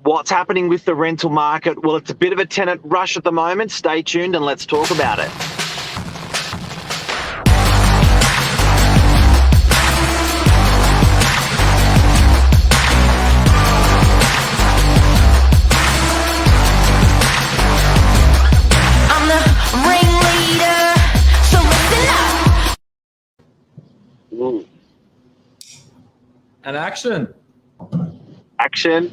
What's happening with the rental market? Well, it's a bit of a tenant rush at the moment. Stay tuned and let's talk about it. Ooh. And action. Action.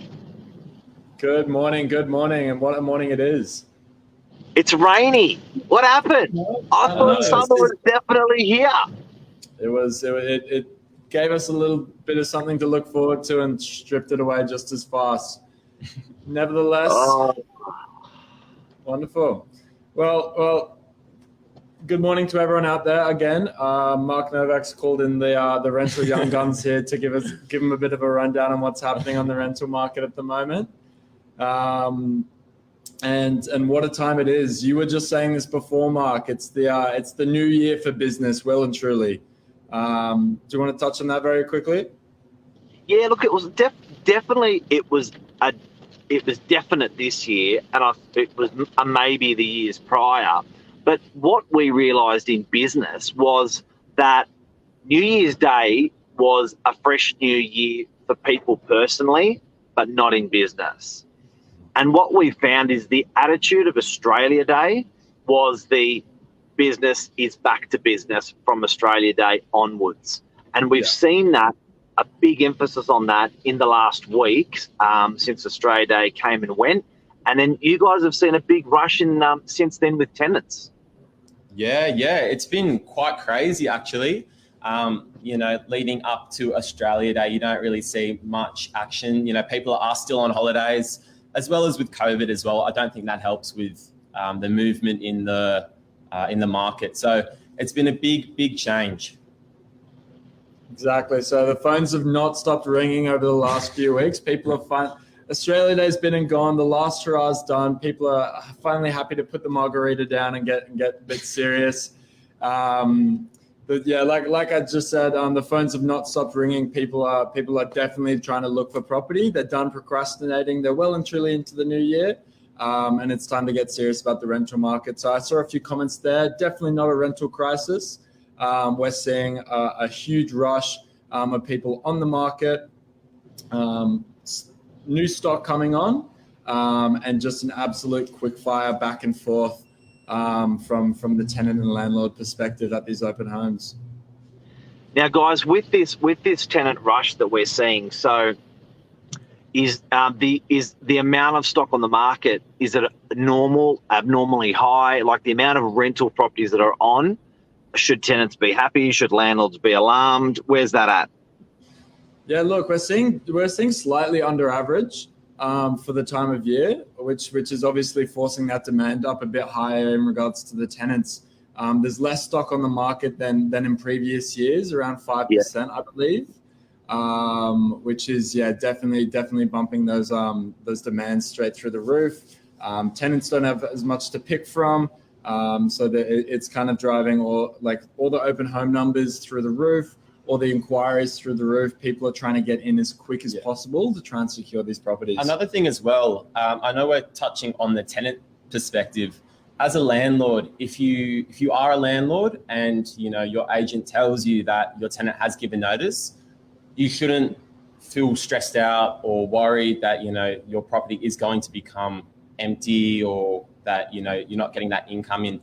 Good morning, and what a morning it is. It's rainy. What happened? I thought summer was definitely here. It gave us a little bit of something to look forward to and stripped it away just as fast. Nevertheless, wonderful. Well, good morning to everyone out there again. Mark Novak's called in the rental young guns here to give them a bit of a rundown on what's happening on the rental market at the moment. And what a time it is. You were just saying this before, Mark. It's the new year for business, well and truly. Do you want to touch on that very quickly? Yeah, look, it was definitely definite this year, and it was maybe the years prior. But what we realised in business was that New Year's Day was a fresh new year for people personally, but not in business. And what we found is the attitude of Australia Day was the business is back to business from Australia Day onwards. And we've seen that, a big emphasis on that in the last week since Australia Day came and went. And then you guys have seen a big rush in since then with tenants. Yeah, it's been quite crazy actually. Leading up to Australia Day, you don't really see much action. People are still on holidays, as well as with COVID as well. I don't think that helps with the movement in the market. So it's been a big change. Exactly. So the phones have not stopped ringing over the last few weeks. People are Australia Day's been and gone. The last hurrah's done. People are finally happy to put the margarita down and get a bit serious. But yeah, like I just said, the phones have not stopped ringing. People are definitely trying to look for property. They're done procrastinating. They're well and truly into the new year, and it's time to get serious about the rental market. So I saw a few comments there. Definitely not a rental crisis. We're seeing a huge rush of people on the market, new stock coming on, and just an absolute quick fire back and forth. From the tenant and landlord perspective at these open homes. Now, guys, with this tenant rush that we're seeing, so is the amount of stock on the market, is it normal, abnormally high? Like the amount of rental properties that are on, should tenants be happy? Should landlords be alarmed? Where's that at? Yeah, look, we're seeing slightly under average. For the time of year, which is obviously forcing that demand up a bit higher in regards to the tenants. There's less stock on the market than in previous years, around 5%, I believe, which is definitely bumping those demands straight through the roof. Tenants don't have as much to pick from, so it's kind of driving all the open home numbers through the roof. All the inquiries through the roof. People are trying to get in as quick as possible to try and secure these properties. Another thing as well, I know we're touching on the tenant perspective. As a landlord, if you are a landlord and your agent tells you that your tenant has given notice, you shouldn't feel stressed out or worried that your property is going to become empty or that you're not getting that income in,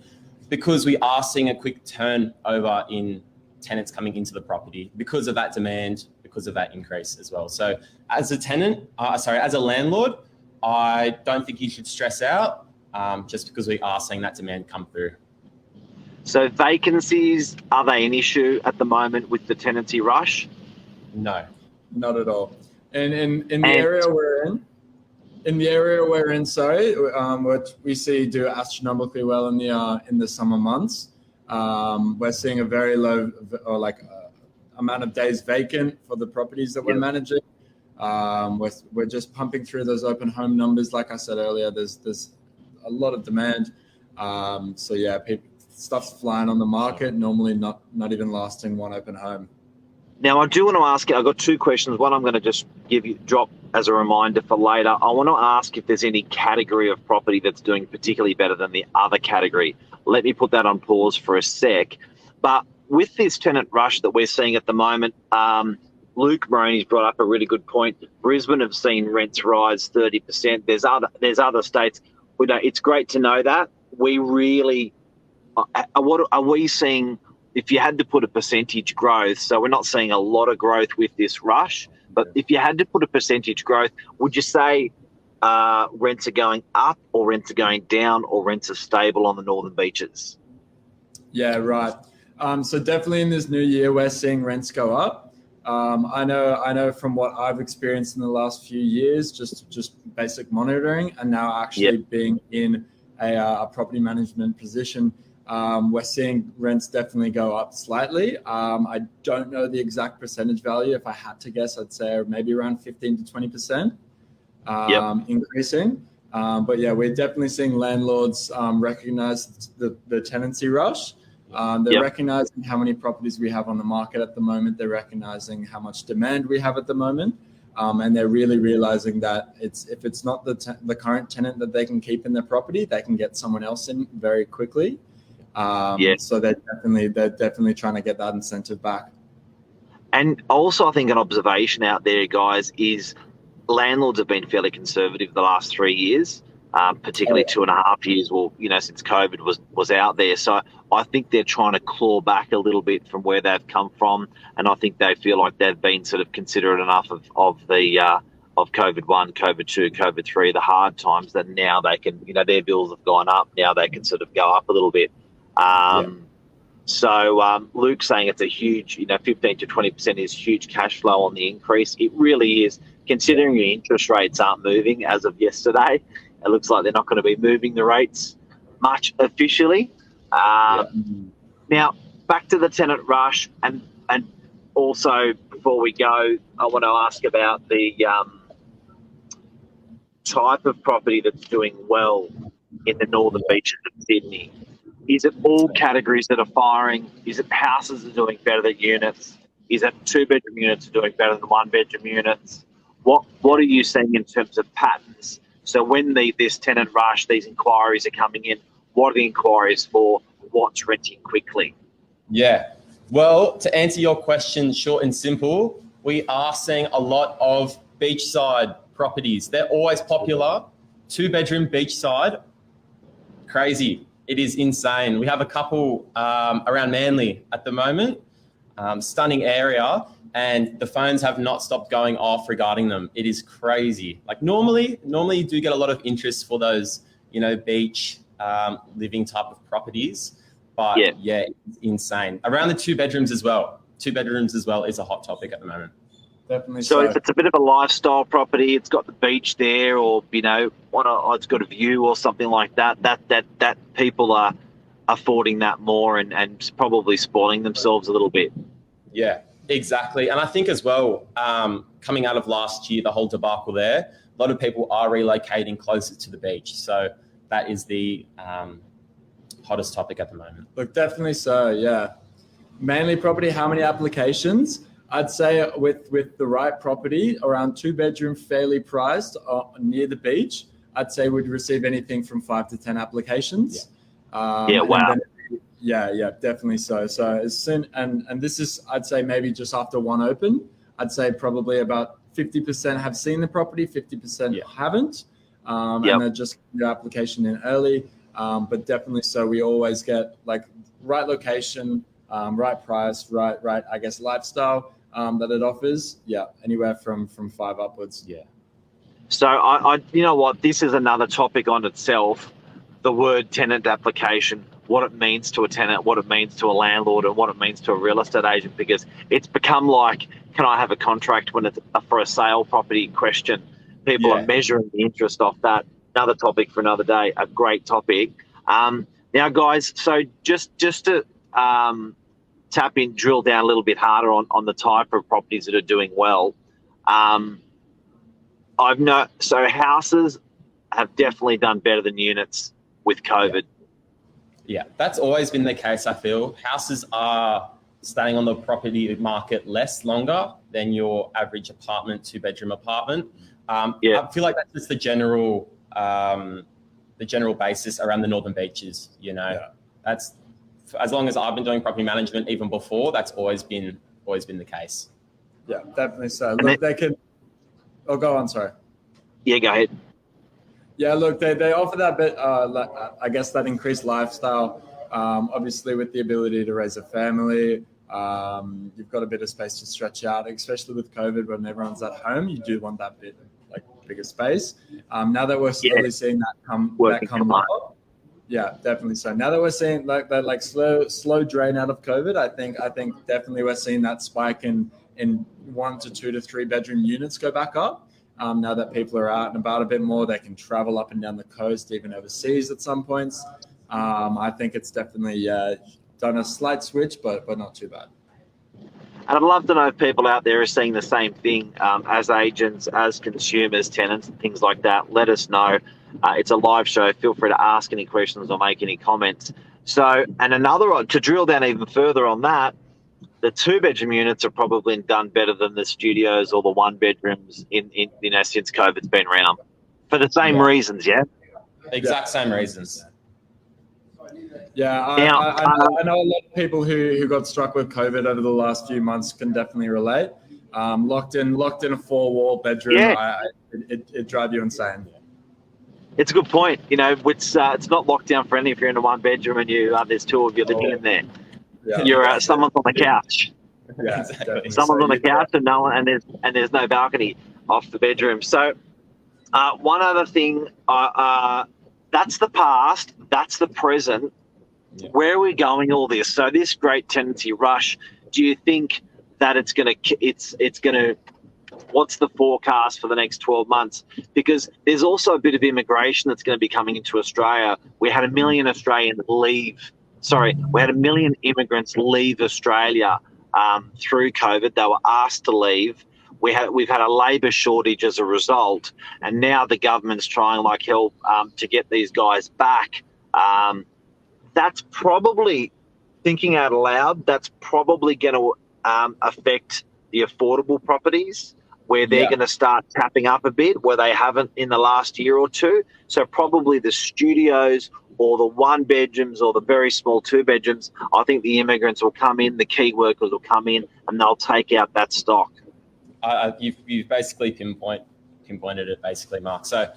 because we are seeing a quick turnover in tenants coming into the property because of that demand, because of that increase as well. So as a landlord, I don't think you should stress out just because we are seeing that demand come through. So vacancies, are they an issue at the moment with the tenancy rush? No, not at all. And in the area we're in, what we see do astronomically well in the summer months. We're seeing a very low amount of days vacant for the properties that we're managing. We're just pumping through those open home numbers. Like I said earlier, there's a lot of demand. Stuff's flying on the market, normally not even lasting one open home. Now, I do want to ask you, I've got two questions. One, I'm going to just drop as a reminder for later, I want to ask if there's any category of property that's doing particularly better than the other category. Let me put that on pause for a sec. But with this tenant rush that we're seeing at the moment, Luke Moroney's brought up a really good point. Brisbane have seen rents rise 30%. There's other states. It's great to know that. We really, what are we seeing? If you had to put a percentage growth, so we're not seeing a lot of growth with this rush, but if you had to put a percentage growth, would you say rents are going up or rents are going down or rents are stable on the northern beaches? Yeah, right. So definitely in this new year, we're seeing rents go up. I know from what I've experienced in the last few years, just basic monitoring, and now actually being in a property management position, we're seeing rents definitely go up slightly. I don't know the exact percentage value. If I had to guess, I'd say maybe around 15 to 20% increasing. But yeah, we're definitely seeing landlords recognize the tenancy rush. They're recognizing how many properties we have on the market at the moment. They're recognizing how much demand we have at the moment. And they're really realizing that if it's not the current tenant that they can keep in their property, they can get someone else in very quickly. So they're definitely trying to get that incentive back. And also, I think an observation out there, guys, is landlords have been fairly conservative the last 3 years, particularly 2.5 years. Well, since COVID was out there. So I think they're trying to claw back a little bit from where they've come from, and I think they feel like they've been sort of considerate enough of COVID 1, COVID 2, COVID 3, the hard times, that now they can, their bills have gone up. Now they can sort of go up a little bit. So Luke's saying it's a huge, 15 to 20% is huge cash flow on the increase. It really is, considering your interest rates aren't moving as of yesterday. It looks like they're not going to be moving the rates much officially. Now, back to the tenant rush, and also before we go, I want to ask about the type of property that's doing well in the northern beaches of Sydney. Is it all categories that are firing? Is it houses are doing better than units? Is it 2-bedroom units are doing better than 1-bedroom units? What are you seeing in terms of patterns? So when this tenant rush, these inquiries are coming in, what are the inquiries for? What's renting quickly? Yeah. Well, to answer your question short and simple, we are seeing a lot of beachside properties. They're always popular. 2-bedroom beachside, crazy. It is insane. We have a couple around Manly at the moment, stunning area, and the phones have not stopped going off regarding them. It is crazy. Like normally you do get a lot of interest for those, beach living type of properties, but it's insane. Around the 2 bedrooms as well. 2 bedrooms as well is a hot topic at the moment. Definitely. So if it's a bit of a lifestyle property, it's got the beach there, or it's got a view or something like that. That people are affording that more and probably spoiling themselves a little bit. Yeah, exactly. And I think as well, coming out of last year, the whole debacle there, a lot of people are relocating closer to the beach. So that is the hottest topic at the moment. Look, definitely so. Yeah, mainly property. How many applications? I'd say with the right property, around 2-bedroom, fairly priced, near the beach, I'd say we'd receive anything from 5 to 10 applications. Wow. Definitely so. So as soon, and this is, I'd say maybe just after one open, I'd say probably about 50% have seen the property, 50% haven't. And they're just the application in early. But definitely so, we always get like right location, right price, right, I guess, lifestyle that it offers. Yeah, anywhere from 5 upwards. Yeah. So I you know what, this is another topic on itself, the word tenant application, what it means to a tenant, what it means to a landlord, and what it means to a real estate agent, because it's become like, can I have a contract when it's for a sale property question? People are measuring the interest off that. Another topic for another day, a great topic. Now, guys, so just to tap in, drill down a little bit harder on the type of properties that are doing well. So houses have definitely done better than units with COVID. Yeah, that's always been the case, I feel. Houses are staying on the property market longer than your average apartment, 2-bedroom apartment. I feel like that's just the general basis around the Northern Beaches. That's as long as I've been doing property management, even before, that's always been the case. Yeah, definitely so. Look, they can. Oh, go on. Sorry. Yeah, go ahead. Yeah, look, they offer that bit. I guess that increased lifestyle. Obviously, with the ability to raise a family, you've got a bit of space to stretch out, especially with COVID when everyone's at home. You do want that bit like bigger space. Now that we're slowly seeing that come up, yeah, definitely so. Now that we're seeing that slow drain out of COVID, I think definitely we're seeing that spike in 1 to 2 to 3 bedroom units go back up. Now that people are out and about a bit more, they can travel up and down the coast, even overseas at some points. I think it's definitely done a slight switch, but not too bad. And I'd love to know if people out there are seeing the same thing as agents, as consumers, tenants, and things like that. Let us know. It's a live show. Feel free to ask any questions or make any comments. So, and another, to drill down even further on that, the 2-bedroom units are probably done better than the studios or the 1-bedrooms since COVID's been around for the same reasons. Yeah, exact same reasons. Yeah, I know a lot of people who got struck with COVID over the last few months can definitely relate. Locked in a 4-wall bedroom, it drive you insane. It's a good point. It's not locked down for any if you're in a 1-bedroom and there's 2 of you living in there. Yeah. You're someone's on the couch. Yeah, exactly. Someone's on the couch and there's no balcony off the bedroom. So one other thing, that's the past, that's the present. Yeah. Where are we going all this? So this great tenancy rush, do you think that it's going to what's the forecast for the next 12 months? Because there's also a bit of immigration that's going to be coming into Australia. We had 1 million immigrants leave Australia through COVID. They were asked to leave. We've had a labour shortage as a result, and now the government's trying like hell to get these guys back. That's probably, thinking out aloud, that's probably going to affect the affordable properties where they're going to start tapping up a bit where they haven't in the last year or two. So probably the studios or the 1-bedrooms or the very small 2-bedrooms, I think the immigrants will come in, the key workers will come in, and they'll take out that stock. You've basically pinpointed it, basically, Mark. So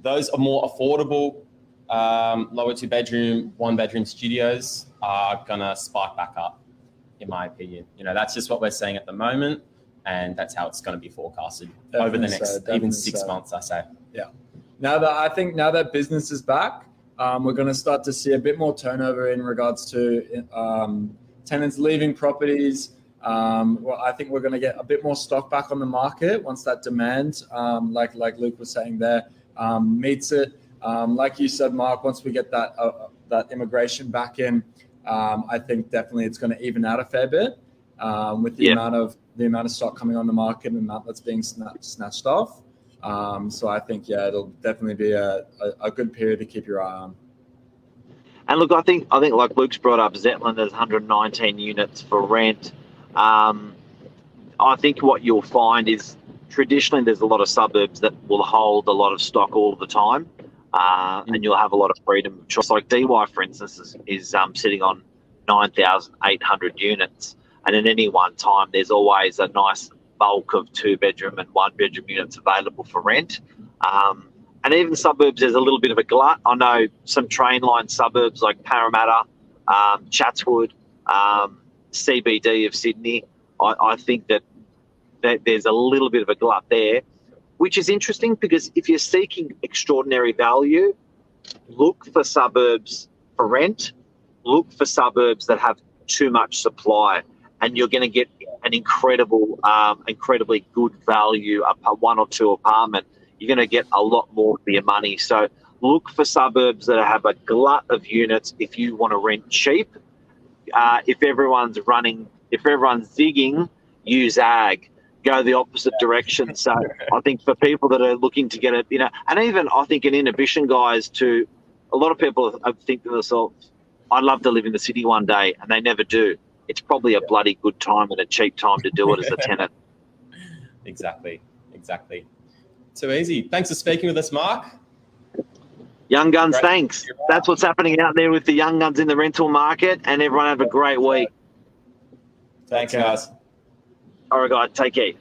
those are more affordable, lower 2-bedroom, 1-bedroom studios are going to spike back up, in my opinion. That's just what we're seeing at the moment, and that's how it's going to be forecasted over the next even 6 months, I say. Yeah. Now that business is back, we're going to start to see a bit more turnover in regards to tenants leaving properties. I think we're going to get a bit more stock back on the market once that demand, like Luke was saying there, meets it. Like you said, Mark, once we get that immigration back in, I think definitely it's going to even out a fair bit with the amount of stock coming on the market and that's being snatched off. So I think it'll definitely be a good period to keep your eye on. And look, I think like Luke's brought up, Zetland, there's 119 units for rent. I think what you'll find is traditionally there's a lot of suburbs that will hold a lot of stock all the time, and you'll have a lot of freedom of choice. Like DY, for instance, is sitting on 9,800 units, and at any one time there's always a nice bulk of 2-bedroom and 1-bedroom units available for rent. And even suburbs, there's a little bit of a glut. I know some train line suburbs like Parramatta, Chatswood, CBD of Sydney. I think that there's a little bit of a glut there, which is interesting because if you're seeking extraordinary value, look for suburbs for rent, look for suburbs that have too much supply, and you're going to get an incredibly good value, a 1 or 2 apartment. You're going to get a lot more for your money. So look for suburbs that have a glut of units if you want to rent cheap. If everyone's zigging, use ag. Go the opposite direction. So I think for people that are looking to get it, and even I think in inhibition guys too, a lot of people think to themselves, I'd love to live in the city one day, and they never do. It's probably a bloody good time and a cheap time to do it as a tenant. Exactly. Too easy. Thanks for speaking with us, Mark. Young guns, Great. thanks. That's what's happening out there with the young guns in the rental market, and everyone have a great week. Thanks, Okay. guys. All right, guys, take care.